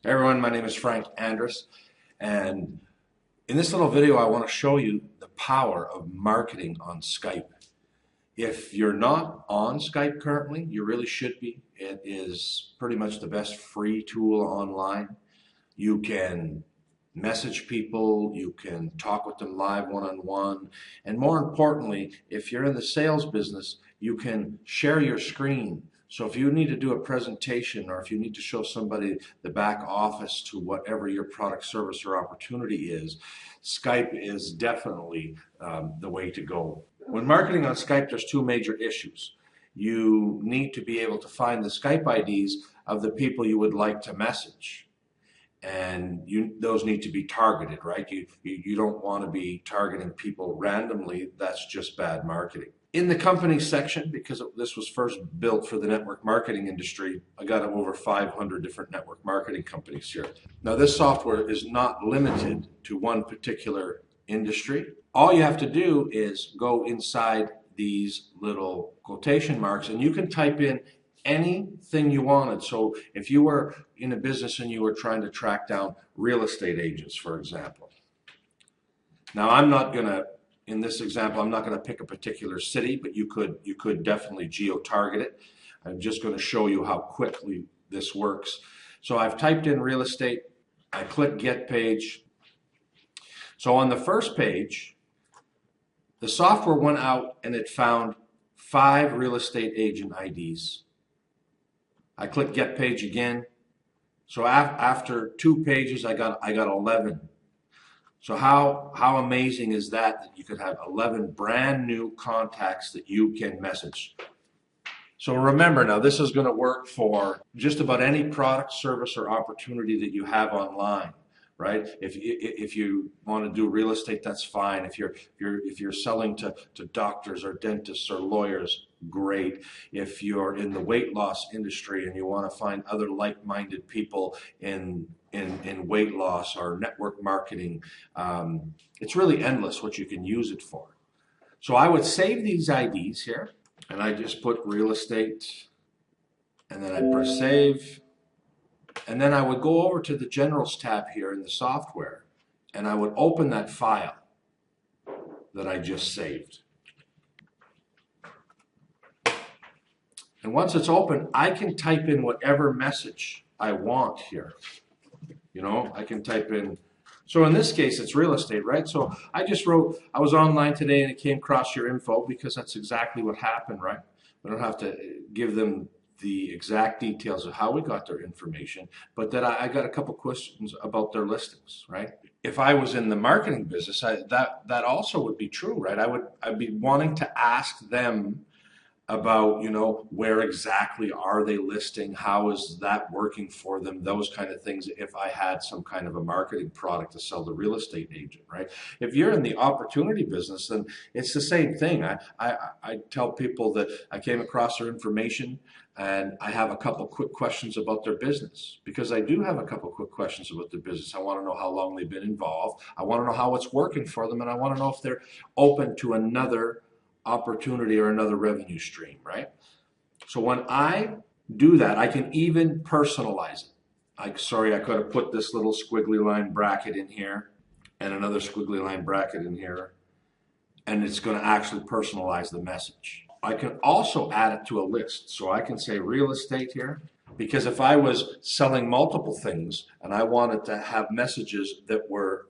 Hey everyone, my name is Frank Andrus, and in this little video I want to show you the power of marketing on Skype. If you're not on Skype currently, you really should be. It is pretty much the best free tool online. You can message people, you can talk with them live one-on-one, and more importantly, if you're in the sales business, you can share your screen. So if you need to do a presentation or if you need to show somebody the back office to whatever your product, service, or opportunity is, Skype is definitely the way to go. When marketing on Skype, there's two major issues. You need to be able to find the Skype IDs of the people you would like to message. And those need to be targeted, right? You don't want to be targeting people randomly. That's just bad marketing. In the company section, because this was first built for the network marketing industry, I got over 500 different network marketing companies here. Now, this software is not limited to one particular industry. All you have to do is go inside these little quotation marks and you can type in anything you wanted. So if you were in a business and you were trying to track down real estate agents, for example. Now, in this example, I'm not going to pick a particular city, but you could definitely geo-target it. I'm just going to show you how quickly this works. So I've typed in real estate. I click Get Page. So on the first page, the software went out and it found 5 real estate agent IDs. I click Get Page again. So after 2 pages, I got 11. So how amazing is that you could have 11 brand new contacts that you can message. So remember now, this is going to work for just about any product, service, or opportunity that you have online, right? If you want to do real estate, that's fine. If you're selling to doctors or dentists or lawyers, great. If you're in the weight loss industry and you want to find other like-minded people in weight loss or network marketing, it's really endless what you can use it for. So I would save these IDs here, and I just put real estate, and then I press save, and then I would go over to the Generals tab here in the software, and I would open that file that I just saved. And once it's open, I can type in whatever message I want here. You know, I can type in, so in this case, it's real estate, right? So I just wrote, I was online today and it came across your info, because that's exactly what happened, right? I don't have to give them the exact details of how we got their information, but that I got a couple questions about their listings, right? If I was in the marketing business, that also would be true, right? I'd be wanting to ask them about, you know, where exactly are they listing? How is that working for them? Those kind of things if I had some kind of a marketing product to sell the real estate agent, right? If you're in the opportunity business, then it's the same thing. I tell people that I came across their information and I have a couple quick questions about their business, because I do have a couple quick questions about their business. I want to know how long they've been involved. I want to know how it's working for them, and I want to know if they're open to another opportunity or another revenue stream, right? So when I do that, I can even personalize it. I could have put this little squiggly line bracket in here and another squiggly line bracket in here, and it's going to actually personalize the message. I can also add it to a list. So I can say real estate here, because if I was selling multiple things and I wanted to have messages that were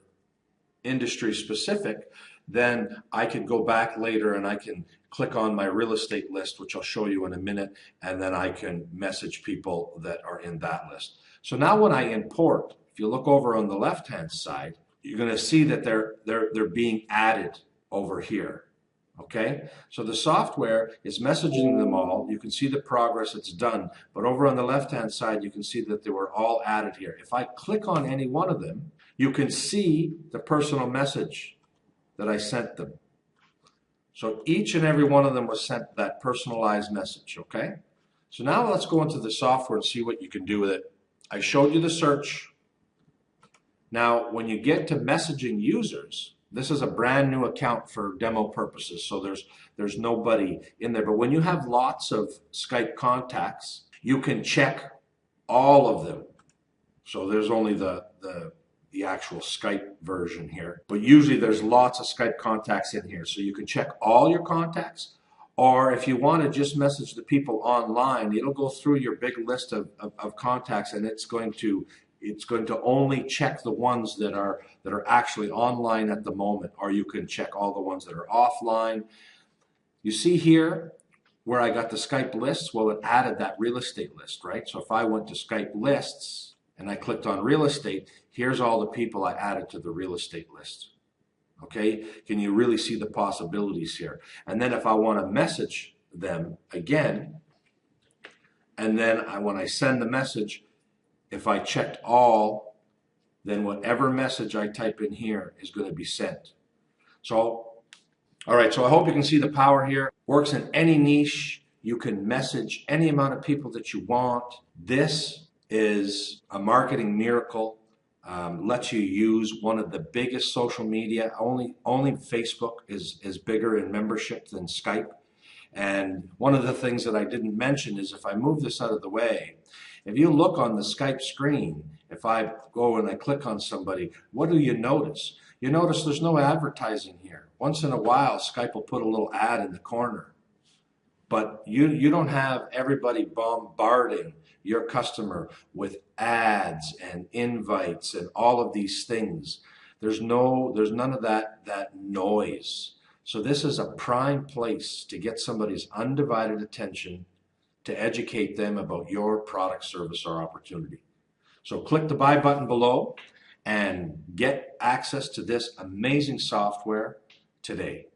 industry specific, then I can go back later and I can click on my real estate list, which I'll show you in a minute, and then I can message people that are in that list. So now when I import, if you look over on the left-hand side, you're going to see that they're being added over here. Okay, so the software is messaging them all. You can see the progress it's done, but over on the left-hand side, you can see that they were all added here. If I click on any one of them, you can see the personal message that I sent them. So each and every one of them was sent that personalized message, okay? So now let's go into the software and see what you can do with it. I showed you the search. Now, when you get to messaging users, this is a brand new account for demo purposes, so there's nobody in there. But when you have lots of Skype contacts, you can check all of them. So there's only the actual Skype version here. But usually there's lots of Skype contacts in here. So you can check all your contacts, or if you want to just message the people online, it'll go through your big list of contacts, and it's going to only check the ones that are actually online at the moment, or you can check all the ones that are offline. You see here where I got the Skype lists, well, it added that real estate list, right? So if I went to Skype lists and I clicked on real estate, here's all the people I added to the real estate list. Okay, can you really see the possibilities here? And then if I want to message them again, and then when I send the message, if I checked all, then whatever message I type in here is going to be sent. So, all right, so I hope you can see the power here. Works in any niche. You can message any amount of people that you want. This is a marketing miracle. Lets you use one of the biggest social media. Only Facebook is bigger in membership than Skype. And one of the things that I didn't mention is if I move this out of the way, if you look on the Skype screen, if I go and I click on somebody, what do you notice? You notice there's no advertising here. Once in a while, Skype will put a little ad in the corner. But you don't have everybody bombarding your customer with ads and invites and all of these things. There's none of that noise. So this is a prime place to get somebody's undivided attention, to educate them about your product, service, or opportunity. So click the buy button below and get access to this amazing software today.